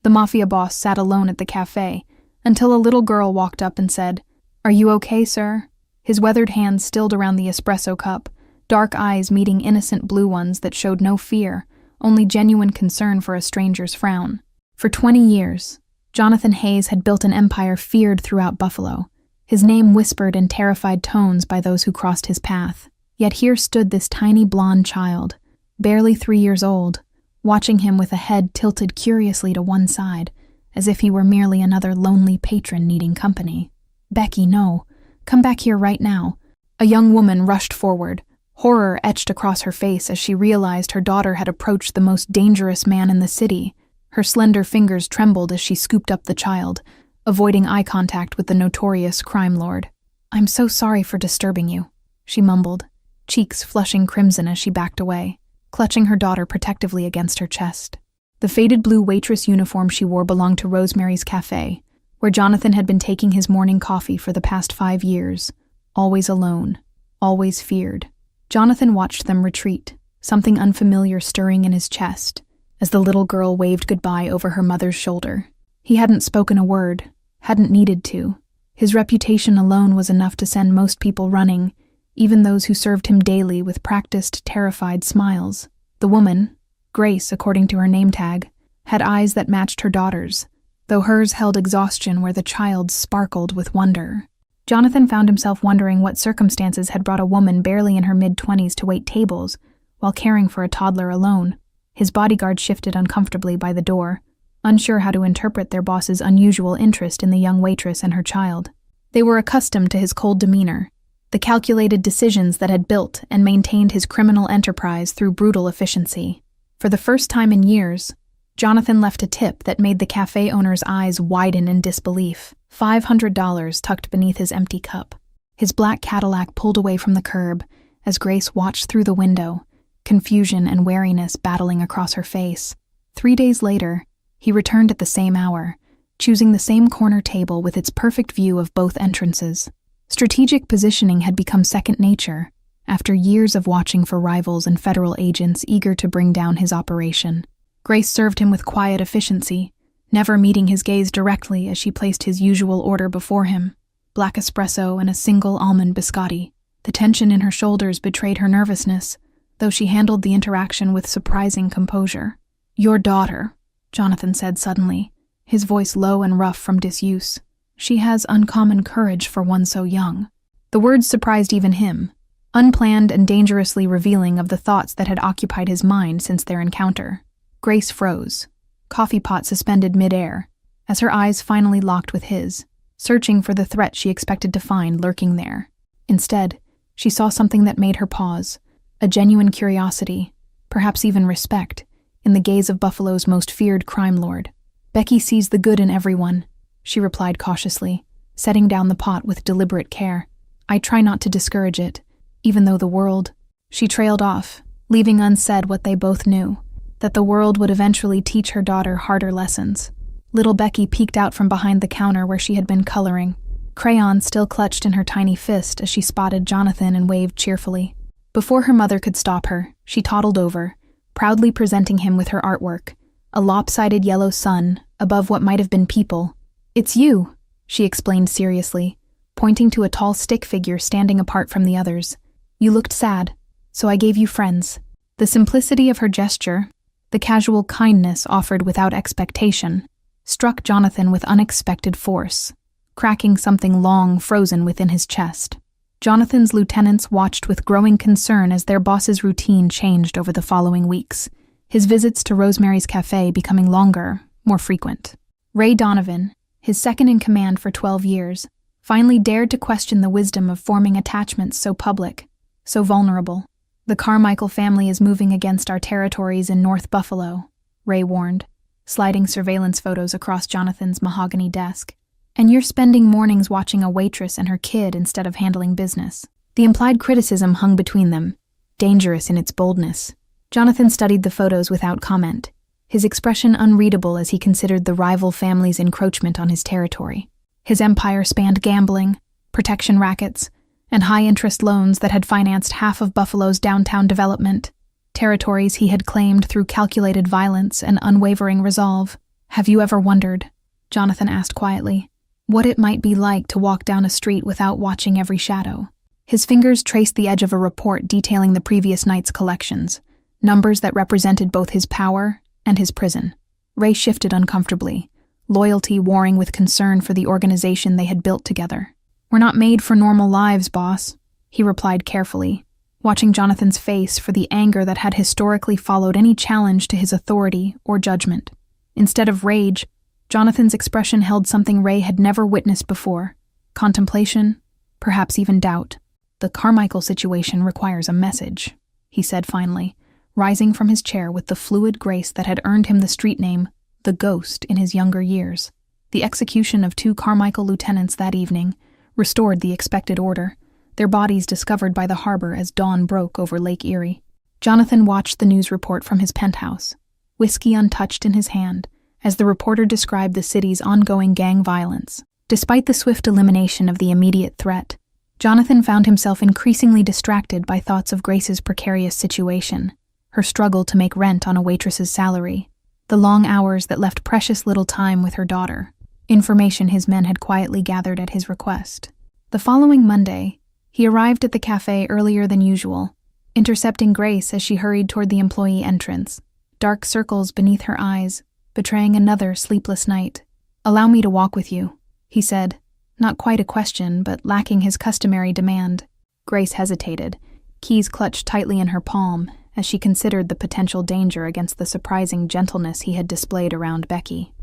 The mafia boss sat alone at the cafe until a little girl walked up and said, "Are you okay, sir?" His weathered hands stilled around the espresso cup, dark eyes meeting innocent blue ones that showed no fear, only genuine concern for a stranger's frown. For 20 years, Jonathan Hayes had built an empire feared throughout Buffalo, his name whispered in terrified tones by those who crossed his path. Yet here stood this tiny blonde child, barely 3 years old, watching him with a head tilted curiously to one side, as if he were merely another lonely patron needing company. "Becky, no. Come back here right now." A young woman rushed forward, horror etched across her face as she realized her daughter had approached the most dangerous man in the city. Her slender fingers trembled as she scooped up the child, avoiding eye contact with the notorious crime lord. "I'm so sorry for disturbing you," she mumbled, cheeks flushing crimson as she backed away, clutching her daughter protectively against her chest. The faded blue waitress uniform she wore belonged to Rosemary's Café, where Jonathan had been taking his morning coffee for the past 5 years, always alone, always feared. Jonathan watched them retreat, something unfamiliar stirring in his chest, as the little girl waved goodbye over her mother's shoulder. He hadn't spoken a word, hadn't needed to. His reputation alone was enough to send most people running, even those who served him daily with practiced, terrified smiles. The woman, Grace according to her name tag, had eyes that matched her daughter's, though hers held exhaustion where the child's sparkled with wonder. Jonathan found himself wondering what circumstances had brought a woman barely in her mid-20s to wait tables while caring for a toddler alone. His bodyguard shifted uncomfortably by the door, unsure how to interpret their boss's unusual interest in the young waitress and her child. They were accustomed to his cold demeanor, the calculated decisions that had built and maintained his criminal enterprise through brutal efficiency. For the first time in years, Jonathan left a tip that made the cafe owner's eyes widen in disbelief. $500 tucked beneath his empty cup. His black Cadillac pulled away from the curb as Grace watched through the window, confusion and wariness battling across her face. 3 days later, he returned at the same hour, choosing the same corner table with its perfect view of both entrances. Strategic positioning had become second nature, after years of watching for rivals and federal agents eager to bring down his operation. Grace served him with quiet efficiency, never meeting his gaze directly as she placed his usual order before him, black espresso and a single almond biscotti. The tension in her shoulders betrayed her nervousness, though she handled the interaction with surprising composure. "Your daughter," Jonathan said suddenly, his voice low and rough from disuse. "She has uncommon courage for one so young." The words surprised even him, unplanned and dangerously revealing of the thoughts that had occupied his mind since their encounter. Grace froze, coffee pot suspended mid-air, as her eyes finally locked with his, searching for the threat she expected to find lurking there. Instead, she saw something that made her pause, a genuine curiosity, perhaps even respect, in the gaze of Buffalo's most feared crime lord. "Becky sees the good in everyone," she replied cautiously, setting down the pot with deliberate care. "I try not to discourage it, even though the world—" She trailed off, leaving unsaid what they both knew, that the world would eventually teach her daughter harder lessons. Little Becky peeked out from behind the counter where she had been coloring, crayon still clutched in her tiny fist as she spotted Jonathan and waved cheerfully. Before her mother could stop her, she toddled over, proudly presenting him with her artwork, a lopsided yellow sun above what might have been people. "It's you," she explained seriously, pointing to a tall stick figure standing apart from the others. "You looked sad, so I gave you friends." The simplicity of her gesture, the casual kindness offered without expectation, struck Jonathan with unexpected force, cracking something long frozen within his chest. Jonathan's lieutenants watched with growing concern as their boss's routine changed over the following weeks, his visits to Rosemary's Café becoming longer, more frequent. Ray Donovan, his second-in-command for 12 years, finally dared to question the wisdom of forming attachments so public, so vulnerable. "The Carmichael family is moving against our territories in North Buffalo," Ray warned, sliding surveillance photos across Jonathan's mahogany desk. "And you're spending mornings watching a waitress and her kid instead of handling business." The implied criticism hung between them, dangerous in its boldness. Jonathan studied the photos without comment, his expression unreadable as he considered the rival family's encroachment on his territory. His empire spanned gambling, protection rackets, and high-interest loans that had financed half of Buffalo's downtown development, territories he had claimed through calculated violence and unwavering resolve. Have you ever wondered, Jonathan asked quietly, what it might be like to walk down a street without watching every shadow? His fingers traced the edge of a report detailing the previous night's collections, numbers that represented both his power and his prison. Ray shifted uncomfortably, loyalty warring with concern for the organization they had built together. We're not made for normal lives, boss, he replied carefully, watching Jonathan's face for the anger that had historically followed any challenge to his authority or judgment. Instead of rage, Jonathan's expression held something Ray had never witnessed before: contemplation, perhaps even doubt. The Carmichael situation requires a message, he said finally, rising from his chair with the fluid grace that had earned him the street name, the Ghost, in his younger years. The execution of 2 Carmichael lieutenants that evening restored the expected order, their bodies discovered by the harbor as dawn broke over Lake Erie. Jonathan watched the news report from his penthouse, whiskey untouched in his hand, as the reporter described the city's ongoing gang violence. Despite the swift elimination of the immediate threat, Jonathan found himself increasingly distracted by thoughts of Grace's precarious situation, her struggle to make rent on a waitress's salary, the long hours that left precious little time with her daughter, information his men had quietly gathered at his request. The following Monday, he arrived at the cafe earlier than usual, intercepting Grace as she hurried toward the employee entrance, dark circles beneath her eyes, betraying another sleepless night. "Allow me to walk with you," he said, not quite a question, but lacking his customary demand. Grace hesitated, keys clutched tightly in her palm, as she considered the potential danger against the surprising gentleness he had displayed around Becky.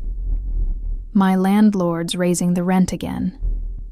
"My landlord's raising the rent again,"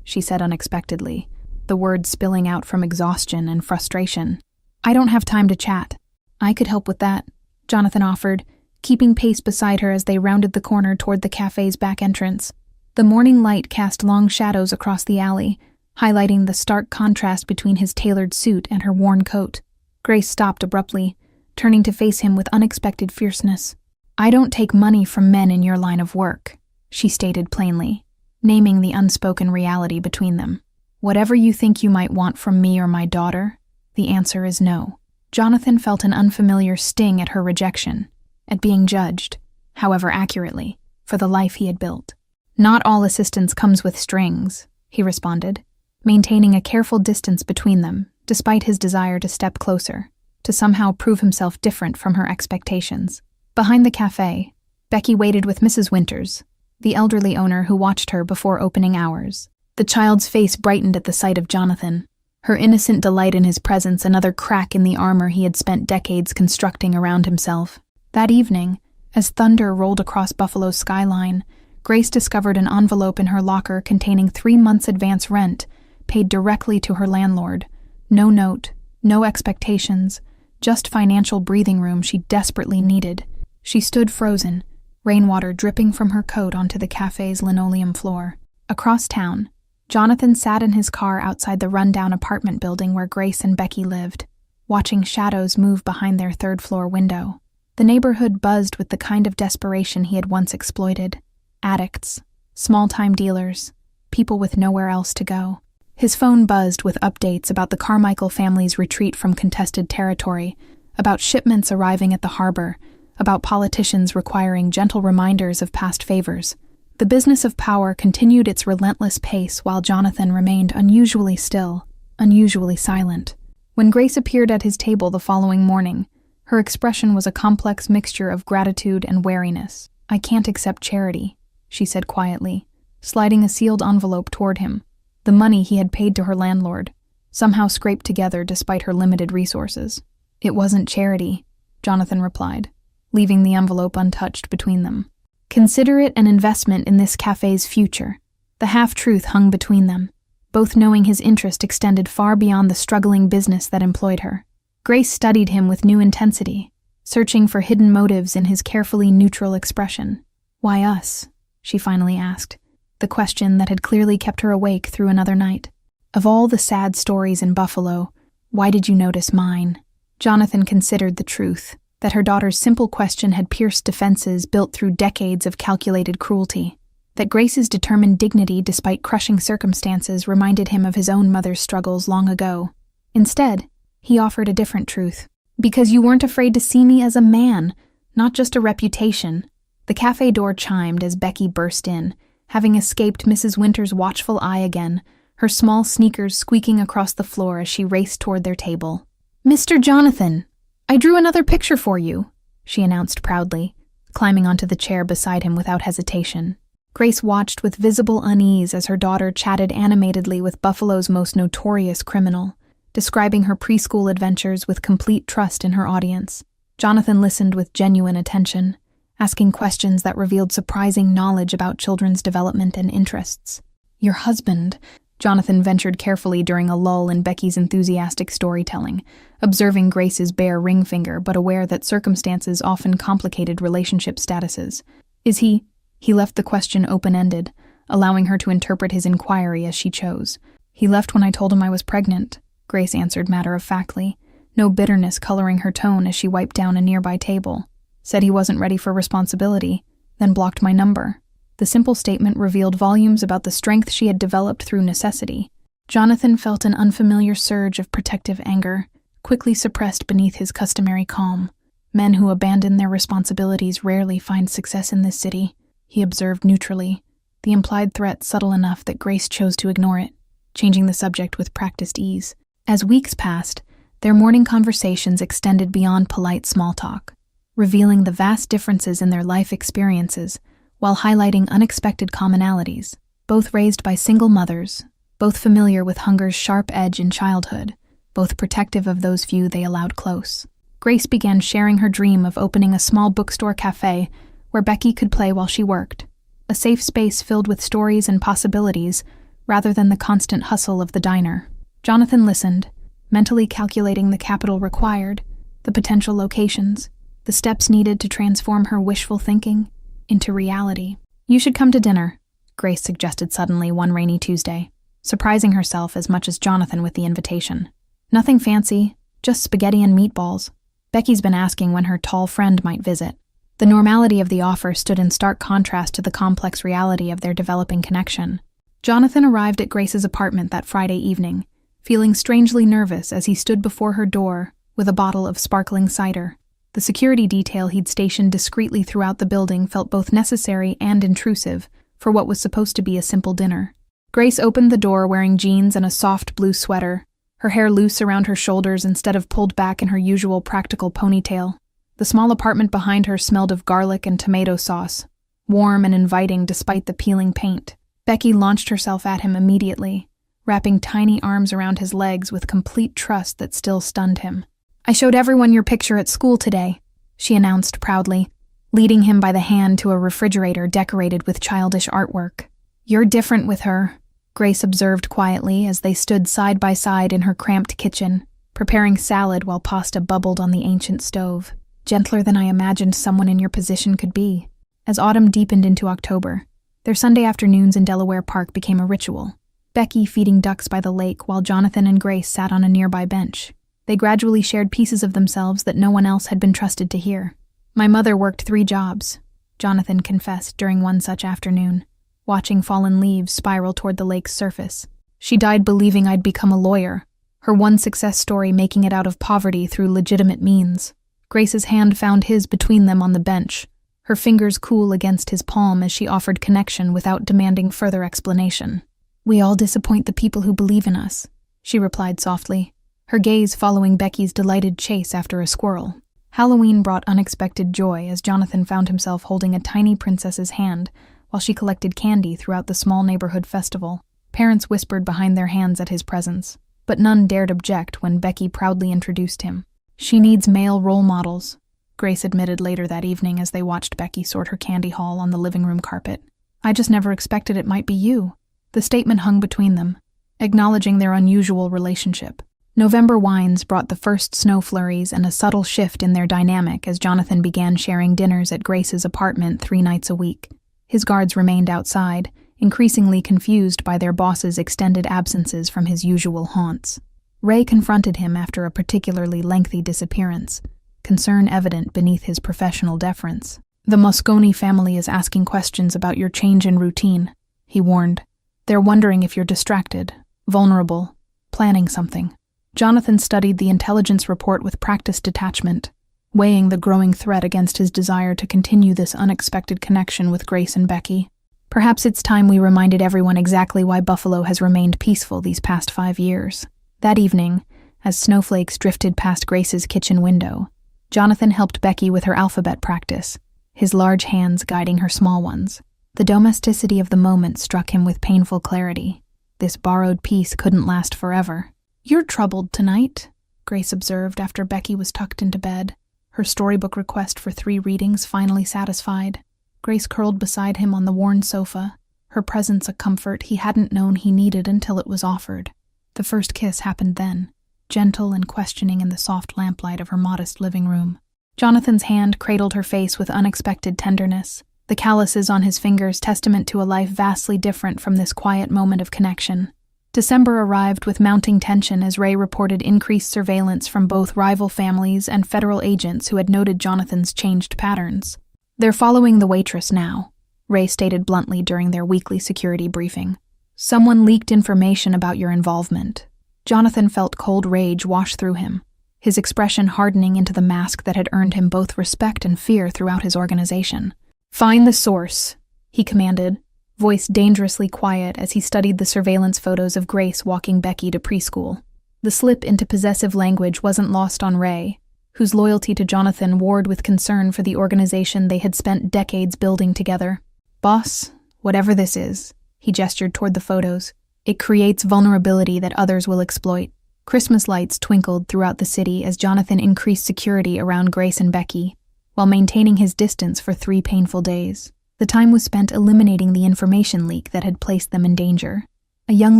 she said unexpectedly, the words spilling out from exhaustion and frustration. "I don't have time to chat." "I could help with that," Jonathan offered, keeping pace beside her as they rounded the corner toward the cafe's back entrance. The morning light cast long shadows across the alley, highlighting the stark contrast between his tailored suit and her worn coat. Grace stopped abruptly, turning to face him with unexpected fierceness. "I don't take money from men in your line of work," she stated plainly, naming the unspoken reality between them. "Whatever you think you might want from me or my daughter, the answer is no." Jonathan felt an unfamiliar sting at her rejection, at being judged, however accurately, for the life he had built. "Not all assistance comes with strings," he responded, maintaining a careful distance between them, despite his desire to step closer, to somehow prove himself different from her expectations. Behind the cafe, Becky waited with Mrs. Winters, the elderly owner who watched her before opening hours. The child's face brightened at the sight of Jonathan, her innocent delight in his presence another crack in the armor he had spent decades constructing around himself. That evening, as thunder rolled across Buffalo's skyline, Grace discovered an envelope in her locker containing 3 months' advance rent, paid directly to her landlord. No note, no expectations, just financial breathing room she desperately needed. She stood frozen, rainwater dripping from her coat onto the cafe's linoleum floor. Across town, Jonathan sat in his car outside the rundown apartment building where Grace and Becky lived, watching shadows move behind their third-floor window. The neighborhood buzzed with the kind of desperation he had once exploited. Addicts, small-time dealers, people with nowhere else to go. His phone buzzed with updates about the Carmichael family's retreat from contested territory, about shipments arriving at the harbor, about politicians requiring gentle reminders of past favors. The business of power continued its relentless pace while Jonathan remained unusually still, unusually silent. When Grace appeared at his table the following morning, her expression was a complex mixture of gratitude and wariness. "I can't accept charity," she said quietly, sliding a sealed envelope toward him. The money he had paid to her landlord, somehow scraped together despite her limited resources. "It wasn't charity," Jonathan replied, leaving the envelope untouched between them. "Consider it an investment in this cafe's future." The half-truth hung between them, both knowing his interest extended far beyond the struggling business that employed her. Grace studied him with new intensity, searching for hidden motives in his carefully neutral expression. "Why us?" she finally asked, the question that had clearly kept her awake through another night. "Of all the sad stories in Buffalo, why did you notice mine?" Jonathan considered the truth, that her daughter's simple question had pierced defenses built through decades of calculated cruelty, that Grace's determined dignity despite crushing circumstances reminded him of his own mother's struggles long ago. Instead, he offered a different truth. "Because you weren't afraid to see me as a man, not just a reputation." The cafe door chimed as Becky burst in, having escaped Mrs. Winter's watchful eye again, her small sneakers squeaking across the floor as she raced toward their table. "Mr. Jonathan, I drew another picture for you," she announced proudly, climbing onto the chair beside him without hesitation. Grace watched with visible unease as her daughter chatted animatedly with Buffalo's most notorious criminal, describing her preschool adventures with complete trust in her audience. Jonathan listened with genuine attention, asking questions that revealed surprising knowledge about children's development and interests. "Your husband," Jonathan ventured carefully during a lull in Becky's enthusiastic storytelling, observing Grace's bare ring finger but aware that circumstances often complicated relationship statuses. "Is he?" He left the question open-ended, allowing her to interpret his inquiry as she chose. "He left when I told him I was pregnant," Grace answered matter-of-factly, no bitterness coloring her tone as she wiped down a nearby table. "Said he wasn't ready for responsibility, then blocked my number." The simple statement revealed volumes about the strength she had developed through necessity. Jonathan felt an unfamiliar surge of protective anger, quickly suppressed beneath his customary calm. "Men who abandon their responsibilities rarely find success in this city," he observed neutrally, the implied threat subtle enough that Grace chose to ignore it, changing the subject with practiced ease. As weeks passed, their morning conversations extended beyond polite small talk, revealing the vast differences in their life experiences while highlighting unexpected commonalities, both raised by single mothers, both familiar with hunger's sharp edge in childhood, both protective of those few they allowed close. Grace began sharing her dream of opening a small bookstore cafe where Becky could play while she worked, a safe space filled with stories and possibilities rather than the constant hustle of the diner. Jonathan listened, mentally calculating the capital required, the potential locations, the steps needed to transform her wishful thinking into reality. "You should come to dinner," Grace suggested suddenly one rainy Tuesday, surprising herself as much as Jonathan with the invitation. "Nothing fancy, just spaghetti and meatballs. Becky's been asking when her tall friend might visit." The normality of the offer stood in stark contrast to the complex reality of their developing connection. Jonathan arrived at Grace's apartment that Friday evening, feeling strangely nervous as he stood before her door with a bottle of sparkling cider. The security detail he'd stationed discreetly throughout the building felt both necessary and intrusive for what was supposed to be a simple dinner. Grace opened the door wearing jeans and a soft blue sweater, her hair loose around her shoulders instead of pulled back in her usual practical ponytail. The small apartment behind her smelled of garlic and tomato sauce, warm and inviting despite the peeling paint. Becky launched herself at him immediately, wrapping tiny arms around his legs with complete trust that still stunned him. "I showed everyone your picture at school today," she announced proudly, leading him by the hand to a refrigerator decorated with childish artwork. "You're different with her," Grace observed quietly as they stood side by side in her cramped kitchen, preparing salad while pasta bubbled on the ancient stove. "Gentler than I imagined someone in your position could be." As autumn deepened into October, their Sunday afternoons in Delaware Park became a ritual. Becky feeding ducks by the lake while Jonathan and Grace sat on a nearby bench. They gradually shared pieces of themselves that no one else had been trusted to hear. "My mother worked 3 jobs, Jonathan confessed during one such afternoon, watching fallen leaves spiral toward the lake's surface. "She died believing I'd become a lawyer, her one success story making it out of poverty through legitimate means." Grace's hand found his between them on the bench, her fingers cool against his palm as she offered connection without demanding further explanation. "We all disappoint the people who believe in us," she replied softly, her gaze following Becky's delighted chase after a squirrel. Halloween brought unexpected joy as Jonathan found himself holding a tiny princess's hand while she collected candy throughout the small neighborhood festival. Parents whispered behind their hands at his presence, but none dared object when Becky proudly introduced him. "She needs male role models," Grace admitted later that evening as they watched Becky sort her candy haul on the living room carpet. "I just never expected it might be you." The statement hung between them, acknowledging their unusual relationship. November wines brought the first snow flurries and a subtle shift in their dynamic as Jonathan began sharing dinners at Grace's apartment 3 nights a week. His guards remained outside, increasingly confused by their boss's extended absences from his usual haunts. Ray confronted him after a particularly lengthy disappearance, concern evident beneath his professional deference. "The Mosconi family is asking questions about your change in routine," he warned. "They're wondering if you're distracted, vulnerable, planning something." Jonathan studied the intelligence report with practiced detachment, weighing the growing threat against his desire to continue this unexpected connection with Grace and Becky. Perhaps it's time we reminded everyone exactly why Buffalo has remained peaceful these past 5 years. That evening, as snowflakes drifted past Grace's kitchen window, Jonathan helped Becky with her alphabet practice, his large hands guiding her small ones. The domesticity of the moment struck him with painful clarity. This borrowed peace couldn't last forever. "You're troubled tonight," Grace observed after Becky was tucked into bed, her storybook request for 3 readings finally satisfied. Grace curled beside him on the worn sofa, her presence a comfort he hadn't known he needed until it was offered. The first kiss happened then, gentle and questioning in the soft lamplight of her modest living room. Jonathan's hand cradled her face with unexpected tenderness, the calluses on his fingers testament to a life vastly different from this quiet moment of connection. December arrived with mounting tension as Ray reported increased surveillance from both rival families and federal agents who had noted Jonathan's changed patterns. "They're following the waitress now," Ray stated bluntly during their weekly security briefing. "Someone leaked information about your involvement." Jonathan felt cold rage wash through him, his expression hardening into the mask that had earned him both respect and fear throughout his organization. "Find the source," he commanded, voice dangerously quiet as he studied the surveillance photos of Grace walking Becky to preschool. The slip into possessive language wasn't lost on Ray, whose loyalty to Jonathan warred with concern for the organization they had spent decades building together. "Boss, whatever this is," he gestured toward the photos, "it creates vulnerability that others will exploit." Christmas lights twinkled throughout the city as Jonathan increased security around Grace and Becky, while maintaining his distance for 3 painful days. The time was spent eliminating the information leak that had placed them in danger, a young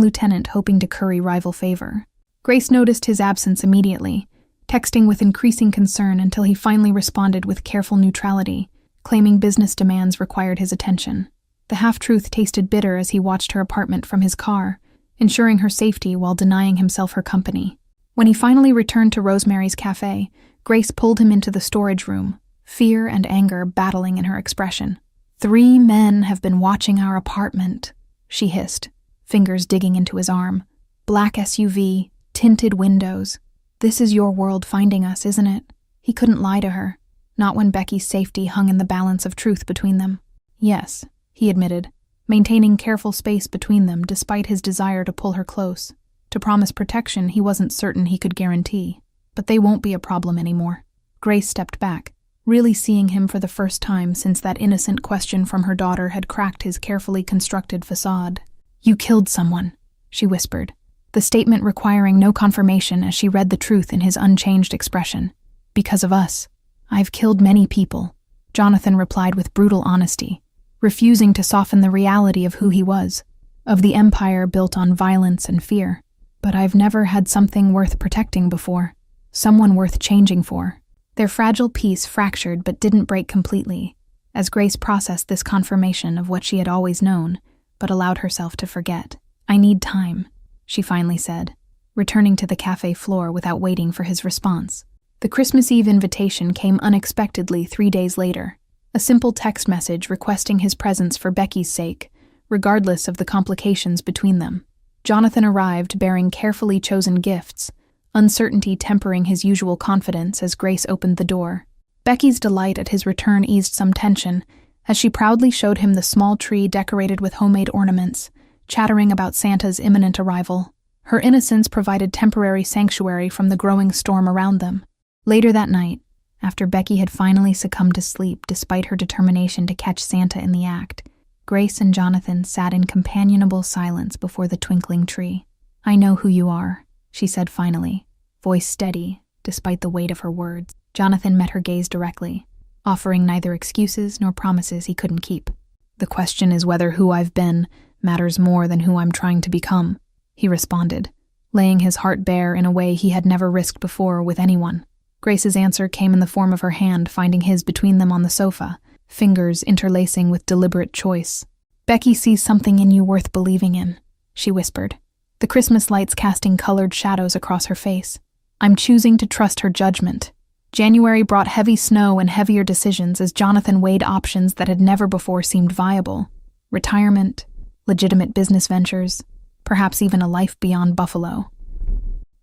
lieutenant hoping to curry rival favor. Grace noticed his absence immediately, texting with increasing concern until he finally responded with careful neutrality, claiming business demands required his attention. The half-truth tasted bitter as he watched her apartment from his car, ensuring her safety while denying himself her company. When he finally returned to Rosemary's Café, Grace pulled him into the storage room, fear and anger battling in her expression. "3 men have been watching our apartment," she hissed, fingers digging into his arm. "Black SUV, tinted windows. This is your world finding us, isn't it?" He couldn't lie to her, not when Becky's safety hung in the balance of truth between them. "Yes," he admitted, maintaining careful space between them despite his desire to pull her close, to promise protection he wasn't certain he could guarantee. "But they won't be a problem anymore." Grace stepped back, really seeing him for the first time since that innocent question from her daughter had cracked his carefully constructed facade. "You killed someone," she whispered, the statement requiring no confirmation as she read the truth in his unchanged expression. "Because of us. I've killed many people," Jonathan replied with brutal honesty, refusing to soften the reality of who he was, of the empire built on violence and fear. "But I've never had something worth protecting before, someone worth changing for." Their fragile peace fractured but didn't break completely, as Grace processed this confirmation of what she had always known, but allowed herself to forget. "I need time," she finally said, returning to the cafe floor without waiting for his response. The Christmas Eve invitation came unexpectedly 3 days later, a simple text message requesting his presence for Becky's sake, regardless of the complications between them. Jonathan arrived bearing carefully chosen gifts, uncertainty tempering his usual confidence as Grace opened the door. Becky's delight at his return eased some tension, as she proudly showed him the small tree decorated with homemade ornaments, chattering about Santa's imminent arrival. Her innocence provided temporary sanctuary from the growing storm around them. Later that night, after Becky had finally succumbed to sleep despite her determination to catch Santa in the act, Grace and Jonathan sat in companionable silence before the twinkling tree. "I know who you are," she said finally, voice steady, despite the weight of her words. Jonathan met her gaze directly, offering neither excuses nor promises he couldn't keep. "The question is whether who I've been matters more than who I'm trying to become," he responded, laying his heart bare in a way he had never risked before with anyone. Grace's answer came in the form of her hand finding his between them on the sofa, fingers interlacing with deliberate choice. "Becky sees something in you worth believing in," she whispered, the Christmas lights casting colored shadows across her face. "I'm choosing to trust her judgment." January brought heavy snow and heavier decisions as Jonathan weighed options that had never before seemed viable. Retirement, legitimate business ventures, perhaps even a life beyond Buffalo.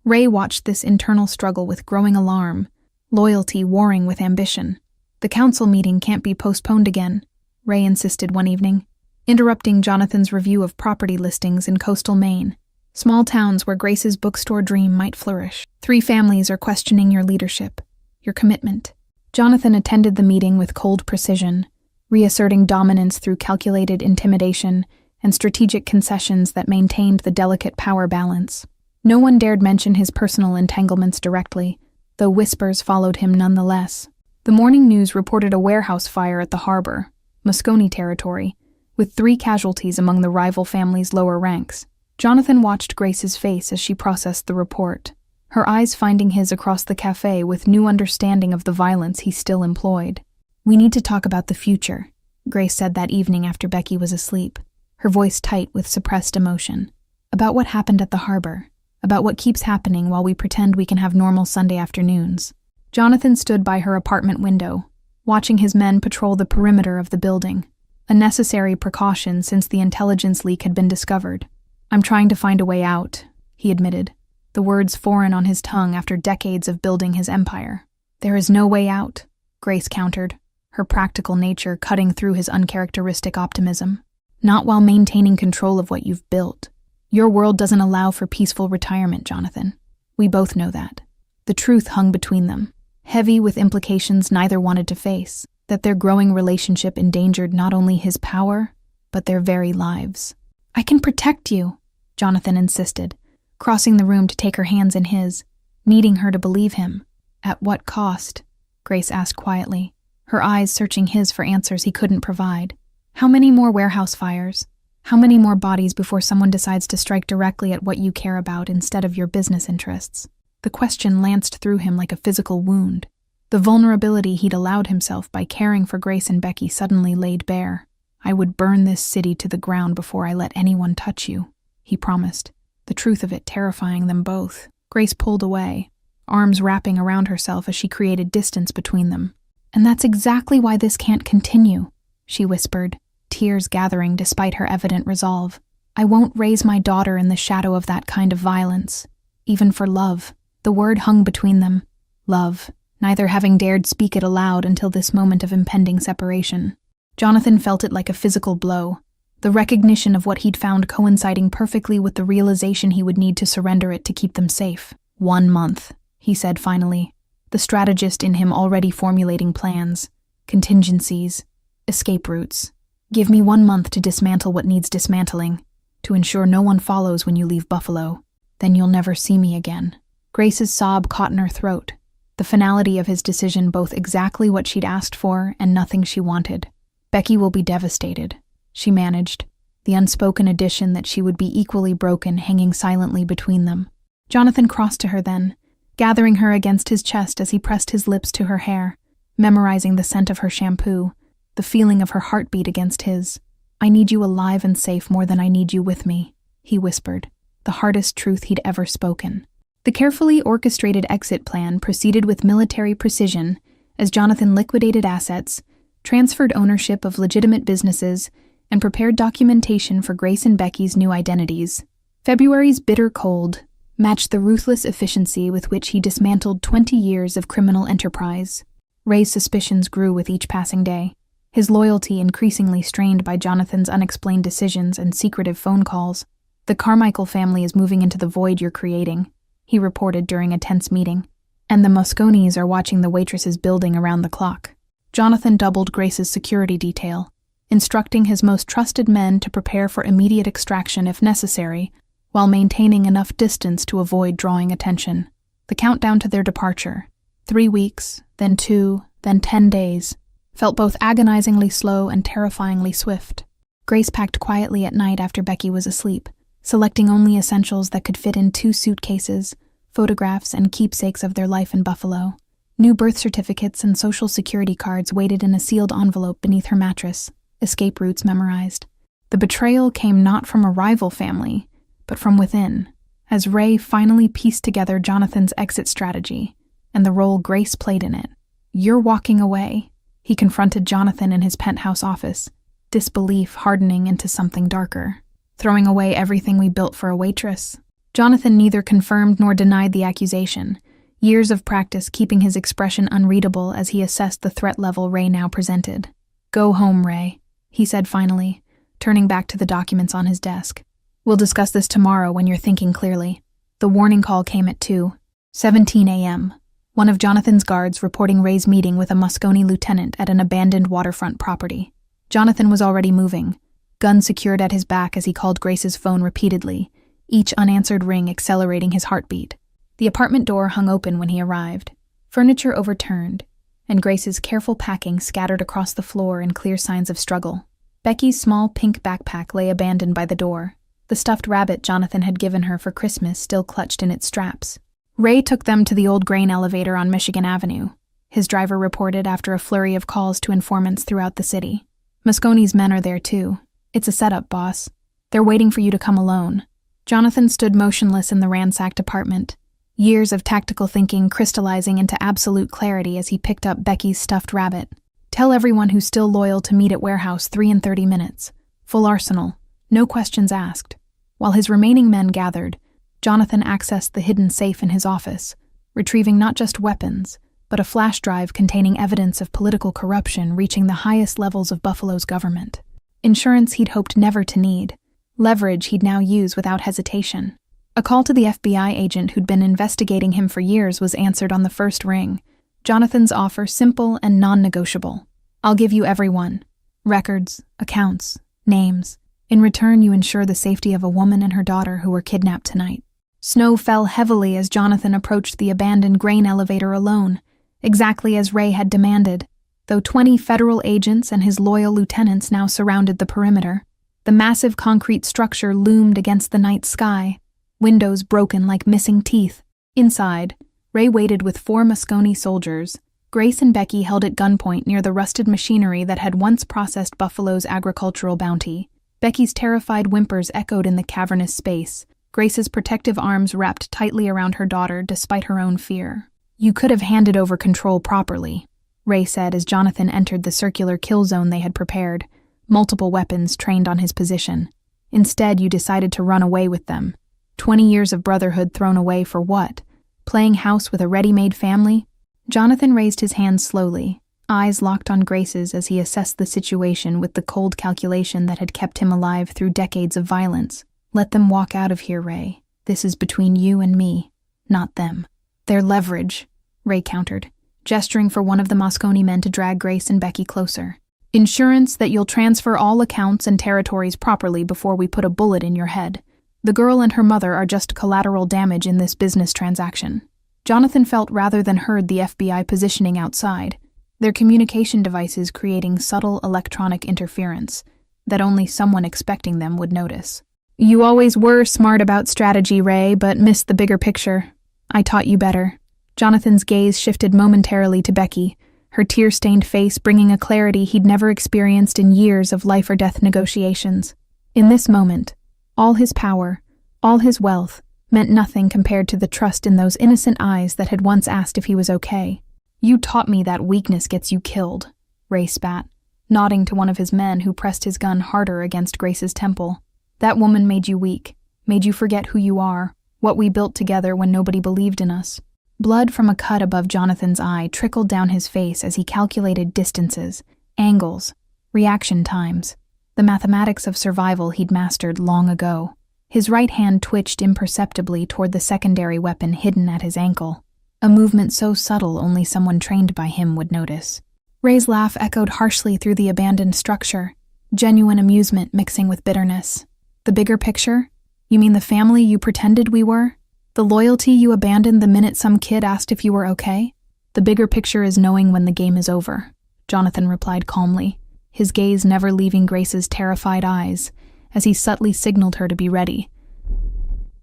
Ray watched this internal struggle with growing alarm, loyalty warring with ambition. The council meeting can't be postponed again, Ray insisted one evening, interrupting Jonathan's review of property listings in coastal Maine. Small towns where Grace's bookstore dream might flourish. 3 families are questioning your leadership, your commitment. Jonathan attended the meeting with cold precision, reasserting dominance through calculated intimidation and strategic concessions that maintained the delicate power balance. No one dared mention his personal entanglements directly, though whispers followed him nonetheless. The morning news reported a warehouse fire at the harbor, Moscone territory, with 3 casualties among the rival family's lower ranks. Jonathan watched Grace's face as she processed the report, her eyes finding his across the café with new understanding of the violence he still employed. "We need to talk about the future," Grace said that evening after Becky was asleep, her voice tight with suppressed emotion. "About what happened at the harbor, about what keeps happening while we pretend we can have normal Sunday afternoons." Jonathan stood by her apartment window, watching his men patrol the perimeter of the building, a necessary precaution since the intelligence leak had been discovered. "I'm trying to find a way out," he admitted, the words foreign on his tongue after decades of building his empire. "There is no way out," Grace countered, her practical nature cutting through his uncharacteristic optimism. "Not while maintaining control of what you've built. Your world doesn't allow for peaceful retirement, Jonathan. We both know that." The truth hung between them, heavy with implications neither wanted to face, that their growing relationship endangered not only his power, but their very lives. "I can protect you," Jonathan insisted, crossing the room to take her hands in his, needing her to believe him. "At what cost?" Grace asked quietly, her eyes searching his for answers he couldn't provide. "How many more warehouse fires? How many more bodies before someone decides to strike directly at what you care about instead of your business interests?" The question lanced through him like a physical wound. The vulnerability he'd allowed himself by caring for Grace and Becky suddenly laid bare. "I would burn this city to the ground before I let anyone touch you," he promised, the truth of it terrifying them both. Grace pulled away, arms wrapping around herself as she created distance between them. "And that's exactly why this can't continue," she whispered, tears gathering despite her evident resolve. "I won't raise my daughter in the shadow of that kind of violence, even for love." The word hung between them, love, neither having dared speak it aloud until this moment of impending separation. Jonathan felt it like a physical blow, the recognition of what he'd found coinciding perfectly with the realization he would need to surrender it to keep them safe. 1 month, he said finally, the strategist in him already formulating plans, contingencies, escape routes. "Give me 1 month to dismantle what needs dismantling, to ensure no one follows when you leave Buffalo. Then you'll never see me again." Grace's sob caught in her throat, the finality of his decision both exactly what she'd asked for and nothing she wanted. "Becky will be devastated," she managed, the unspoken addition that she would be equally broken hanging silently between them. Jonathan crossed to her then, gathering her against his chest as he pressed his lips to her hair, memorizing the scent of her shampoo, the feeling of her heartbeat against his. "I need you alive and safe more than I need you with me," he whispered, the hardest truth he'd ever spoken. The carefully orchestrated exit plan proceeded with military precision as Jonathan liquidated assets, transferred ownership of legitimate businesses, and prepared documentation for Grace and Becky's new identities. February's bitter cold matched the ruthless efficiency with which he dismantled 20 years of criminal enterprise. Ray's suspicions grew with each passing day, his loyalty increasingly strained by Jonathan's unexplained decisions and secretive phone calls. "The Carmichael family is moving into the void you're creating," he reported during a tense meeting, "and the Moscones are watching the waitresses building around the clock." Jonathan doubled Grace's security detail, instructing his most trusted men to prepare for immediate extraction if necessary, while maintaining enough distance to avoid drawing attention. The countdown to their departure, 3 weeks, then 2, then 10 days, felt both agonizingly slow and terrifyingly swift. Grace packed quietly at night after Becky was asleep, selecting only essentials that could fit in 2 suitcases, photographs and keepsakes of their life in Buffalo. New birth certificates and social security cards waited in a sealed envelope beneath her mattress, escape routes memorized. The betrayal came not from a rival family, but from within, as Ray finally pieced together Jonathan's exit strategy and the role Grace played in it. "You're walking away," he confronted Jonathan in his penthouse office, disbelief hardening into something darker. "Throwing away everything we built for a waitress?" Jonathan neither confirmed nor denied the accusation, years of practice keeping his expression unreadable as he assessed the threat level Ray now presented. "Go home, Ray," he said finally, turning back to the documents on his desk. "We'll discuss this tomorrow when you're thinking clearly." The warning call came at 2:17 a.m. One of Jonathan's guards reporting Ray's meeting with a Moscone lieutenant at an abandoned waterfront property. Jonathan was already moving, gun secured at his back as he called Grace's phone repeatedly, each unanswered ring accelerating his heartbeat. The apartment door hung open when he arrived, furniture overturned, and Grace's careful packing scattered across the floor in clear signs of struggle. Becky's small pink backpack lay abandoned by the door, the stuffed rabbit Jonathan had given her for Christmas still clutched in its straps. Ray took them to the old grain elevator on Michigan Avenue, his driver reported after a flurry of calls to informants throughout the city. "Moscone's men are there too. It's a setup, boss. They're waiting for you to come alone." Jonathan stood motionless in the ransacked apartment, years of tactical thinking crystallizing into absolute clarity as he picked up Becky's stuffed rabbit. "Tell everyone who's still loyal to meet at warehouse 3 in 30 minutes. Full arsenal. No questions asked." While his remaining men gathered, Jonathan accessed the hidden safe in his office, retrieving not just weapons, but a flash drive containing evidence of political corruption reaching the highest levels of Buffalo's government. Insurance he'd hoped never to need, leverage he'd now use without hesitation. A call to the FBI agent who'd been investigating him for years was answered on the first ring. Jonathan's offer simple and non-negotiable. "I'll give you everyone. Records, accounts, names. In return, you ensure the safety of a woman and her daughter who were kidnapped tonight." Snow fell heavily as Jonathan approached the abandoned grain elevator alone, exactly as Ray had demanded. Though 20 federal agents and his loyal lieutenants now surrounded the perimeter, the massive concrete structure loomed against the night sky, windows broken like missing teeth. Inside, Ray waited with 4 Moscone soldiers. Grace and Becky held at gunpoint near the rusted machinery that had once processed Buffalo's agricultural bounty. Becky's terrified whimpers echoed in the cavernous space, Grace's protective arms wrapped tightly around her daughter despite her own fear. "You could have handed over control properly," Ray said as Jonathan entered the circular kill zone they had prepared, multiple weapons trained on his position. "Instead, you decided to run away with them. 20 years of brotherhood thrown away for what? Playing house with a ready-made family?" Jonathan raised his hands slowly, eyes locked on Grace's as he assessed the situation with the cold calculation that had kept him alive through decades of violence. "Let them walk out of here, Ray. This is between you and me, not them." "Their leverage," Ray countered, gesturing for one of the Moscone men to drag Grace and Becky closer. "Insurance that you'll transfer all accounts and territories properly before we put a bullet in your head. The girl and her mother are just collateral damage in this business transaction." Jonathan felt rather than heard the FBI positioning outside, their communication devices creating subtle electronic interference that only someone expecting them would notice. "You always were smart about strategy, Ray, but missed the bigger picture. I taught you better." Jonathan's gaze shifted momentarily to Becky, her tear-stained face bringing a clarity he'd never experienced in years of life-or-death negotiations. In this moment, all his power, all his wealth, meant nothing compared to the trust in those innocent eyes that had once asked if he was okay. "You taught me that weakness gets you killed," Ray spat, nodding to one of his men who pressed his gun harder against Grace's temple. "That woman made you weak, made you forget who you are, what we built together when nobody believed in us." Blood from a cut above Jonathan's eye trickled down his face as he calculated distances, angles, reaction times, the mathematics of survival he'd mastered long ago. His right hand twitched imperceptibly toward the secondary weapon hidden at his ankle, a movement so subtle only someone trained by him would notice. Ray's laugh echoed harshly through the abandoned structure, genuine amusement mixing with bitterness. "The bigger picture? You mean the family you pretended we were? The loyalty you abandoned the minute some kid asked if you were okay? The bigger picture is knowing when the game is over," Jonathan replied calmly, his gaze never leaving Grace's terrified eyes, as he subtly signaled her to be ready.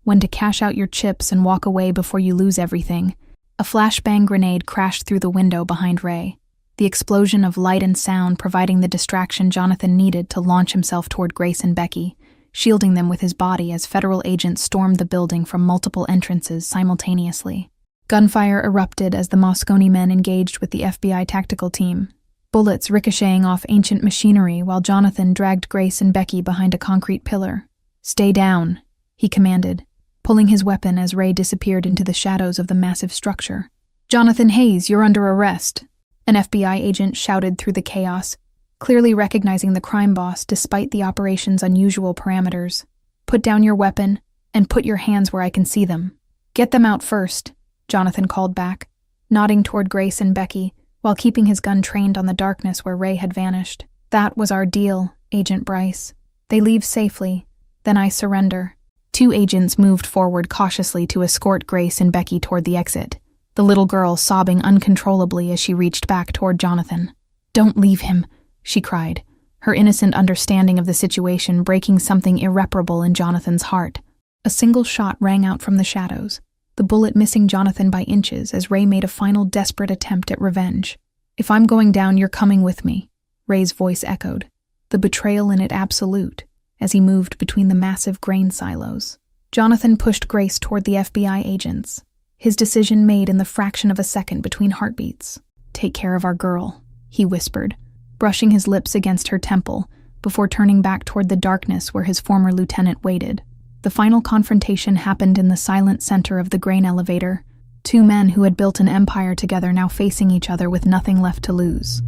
"When to cash out your chips and walk away before you lose everything." A flashbang grenade crashed through the window behind Ray, the explosion of light and sound providing the distraction Jonathan needed to launch himself toward Grace and Becky, shielding them with his body as federal agents stormed the building from multiple entrances simultaneously. Gunfire erupted as the Moscone men engaged with the FBI tactical team, bullets ricocheting off ancient machinery while Jonathan dragged Grace and Becky behind a concrete pillar. "Stay down," he commanded, pulling his weapon as Ray disappeared into the shadows of the massive structure. "Jonathan Hayes, you're under arrest," an FBI agent shouted through the chaos, clearly recognizing the crime boss despite the operation's unusual parameters. "Put down your weapon and put your hands where I can see them." "Get them out first," Jonathan called back, nodding toward Grace and Becky while keeping his gun trained on the darkness where Ray had vanished. "That was our deal, Agent Bryce. They leave safely, then I surrender." Two agents moved forward cautiously to escort Grace and Becky toward the exit, the little girl sobbing uncontrollably as she reached back toward Jonathan. "Don't leave him," she cried, her innocent understanding of the situation breaking something irreparable in Jonathan's heart. A single shot rang out from the shadows, the bullet missing Jonathan by inches as Ray made a final desperate attempt at revenge. "If I'm going down, you're coming with me," Ray's voice echoed, the betrayal in it absolute, as he moved between the massive grain silos. Jonathan pushed Grace toward the FBI agents, his decision made in the fraction of a second between heartbeats. "Take care of our girl," he whispered, brushing his lips against her temple before turning back toward the darkness where his former lieutenant waited. The final confrontation happened in the silent center of the grain elevator, two men who had built an empire together now facing each other with nothing left to lose.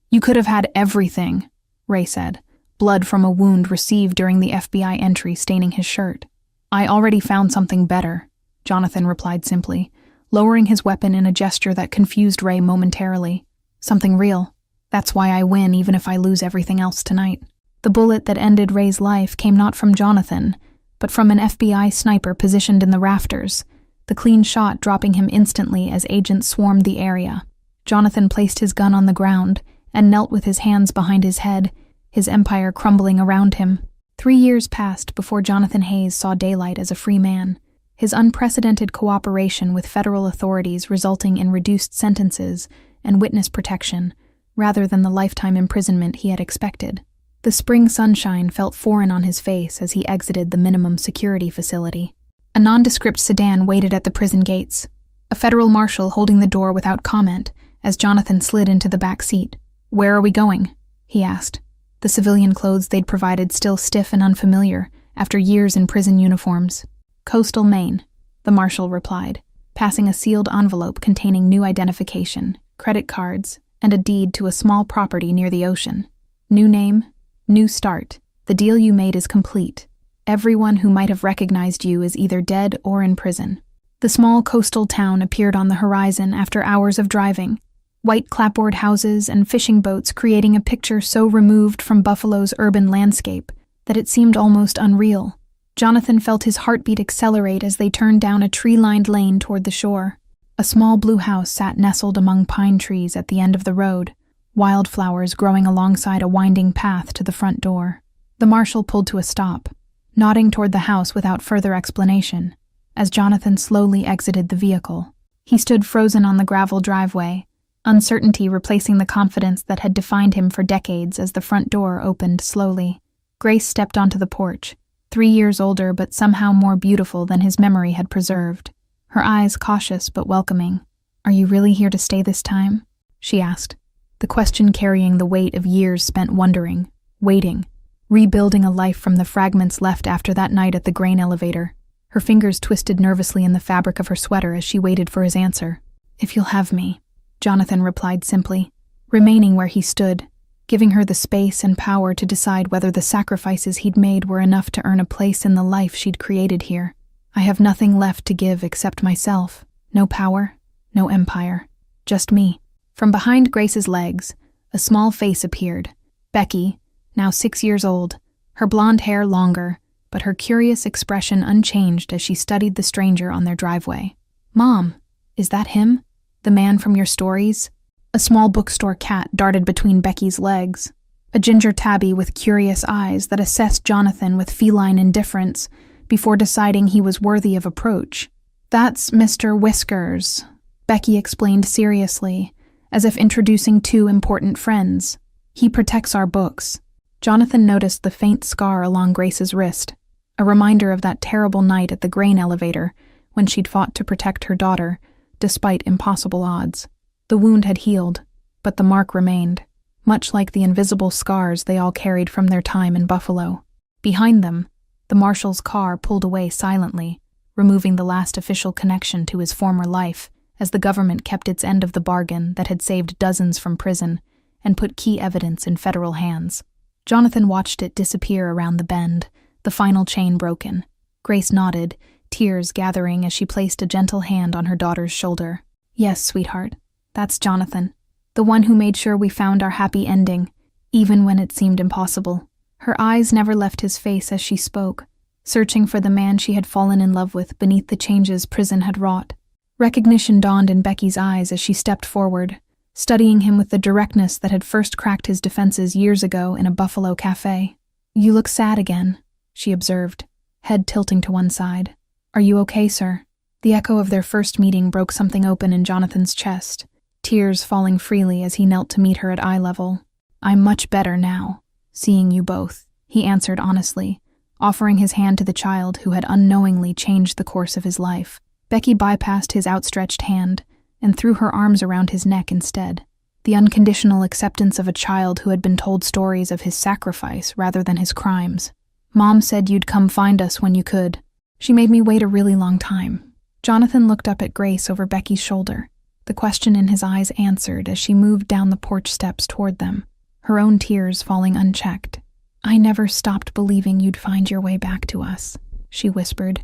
"You could have had everything," Ray said, blood from a wound received during the FBI entry staining his shirt. "I already found something better," Jonathan replied simply, lowering his weapon in a gesture that confused Ray momentarily. "Something real. That's why I win even if I lose everything else tonight." The bullet that ended Ray's life came not from Jonathan, but from an FBI sniper positioned in the rafters, the clean shot dropping him instantly as agents swarmed the area. Jonathan placed his gun on the ground and knelt with his hands behind his head, his empire crumbling around him. 3 years passed before Jonathan Hayes saw daylight as a free man, his unprecedented cooperation with federal authorities resulting in reduced sentences and witness protection, rather than the lifetime imprisonment he had expected. The spring sunshine felt foreign on his face as he exited the minimum security facility. A nondescript sedan waited at the prison gates, a federal marshal holding the door without comment as Jonathan slid into the back seat. "Where are we going?" he asked, the civilian clothes they'd provided still stiff and unfamiliar after years in prison uniforms. "Coastal Maine," the marshal replied, passing a sealed envelope containing new identification, credit cards, and a deed to a small property near the ocean. "New name, new start. The deal you made is complete. Everyone who might have recognized you is either dead or in prison." The small coastal town appeared on the horizon after hours of driving, white clapboard houses and fishing boats creating a picture so removed from Buffalo's urban landscape that it seemed almost unreal. Jonathan felt his heartbeat accelerate as they turned down a tree-lined lane toward the shore. A small blue house sat nestled among pine trees at the end of the road, wildflowers growing alongside a winding path to the front door. The marshal pulled to a stop, nodding toward the house without further explanation, as Jonathan slowly exited the vehicle. He stood frozen on the gravel driveway, uncertainty replacing the confidence that had defined him for decades as the front door opened slowly. Grace stepped onto the porch, 3 years older but somehow more beautiful than his memory had preserved, her eyes cautious but welcoming. "Are you really here to stay this time?" she asked, the question carrying the weight of years spent wondering, waiting, rebuilding a life from the fragments left after that night at the grain elevator. Her fingers twisted nervously in the fabric of her sweater as she waited for his answer. "If you'll have me," Jonathan replied simply, remaining where he stood, giving her the space and power to decide whether the sacrifices he'd made were enough to earn a place in the life she'd created here. "I have nothing left to give except myself. No power, no empire. Just me." From behind Grace's legs, a small face appeared. Becky, now 6 years old, her blonde hair longer, but her curious expression unchanged as she studied the stranger on their driveway. "Mom, is that him? The man from your stories?" A small bookstore cat darted between Becky's legs, a ginger tabby with curious eyes that assessed Jonathan with feline indifference before deciding he was worthy of approach. "That's Mr. Whiskers," Becky explained seriously, as if introducing 2 important friends. "He protects our books." Jonathan noticed the faint scar along Grace's wrist, a reminder of that terrible night at the grain elevator when she'd fought to protect her daughter, despite impossible odds. The wound had healed, but the mark remained, much like the invisible scars they all carried from their time in Buffalo. Behind them, the marshal's car pulled away silently, removing the last official connection to his former life, as the government kept its end of the bargain that had saved dozens from prison and put key evidence in federal hands. Jonathan watched it disappear around the bend, the final chain broken. Grace nodded, tears gathering as she placed a gentle hand on her daughter's shoulder. "Yes, sweetheart, that's Jonathan, the one who made sure we found our happy ending, even when it seemed impossible." Her eyes never left his face as she spoke, searching for the man she had fallen in love with beneath the changes prison had wrought. Recognition dawned in Becky's eyes as she stepped forward, studying him with the directness that had first cracked his defenses years ago in a Buffalo cafe. "You look sad again," she observed, head tilting to one side. "Are you okay, sir?" The echo of their first meeting broke something open in Jonathan's chest, tears falling freely as he knelt to meet her at eye level. "I'm much better now, seeing you both," he answered honestly, offering his hand to the child who had unknowingly changed the course of his life. Becky bypassed his outstretched hand and threw her arms around his neck instead, the unconditional acceptance of a child who had been told stories of his sacrifice rather than his crimes. "Mom said you'd come find us when you could. She made me wait a really long time." Jonathan looked up at Grace over Becky's shoulder, the question in his eyes answered as she moved down the porch steps toward them, her own tears falling unchecked. "I never stopped believing you'd find your way back to us," she whispered,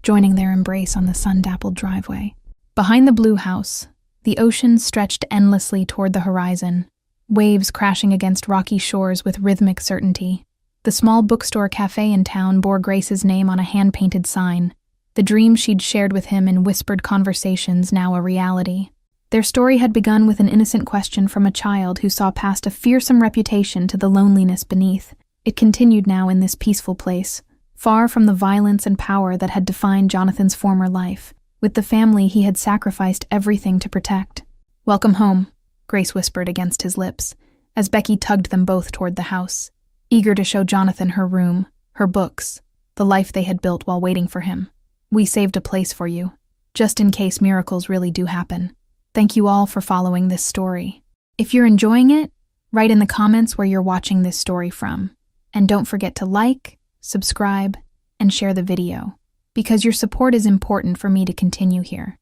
joining their embrace on the sun-dappled driveway. Behind the blue house, the ocean stretched endlessly toward the horizon, waves crashing against rocky shores with rhythmic certainty. The small bookstore cafe in town bore Grace's name on a hand-painted sign, the dream she'd shared with him in whispered conversations now a reality. Their story had begun with an innocent question from a child who saw past a fearsome reputation to the loneliness beneath. It continued now in this peaceful place, far from the violence and power that had defined Jonathan's former life, with the family he had sacrificed everything to protect. "Welcome home," Grace whispered against his lips, as Becky tugged them both toward the house, eager to show Jonathan her room, her books, the life they had built while waiting for him. "We saved a place for you, just in case miracles really do happen. Thank you all for following this story. If you're enjoying it, write in the comments where you're watching this story from. And don't forget to like, subscribe, and share the video, because your support is important for me to continue here.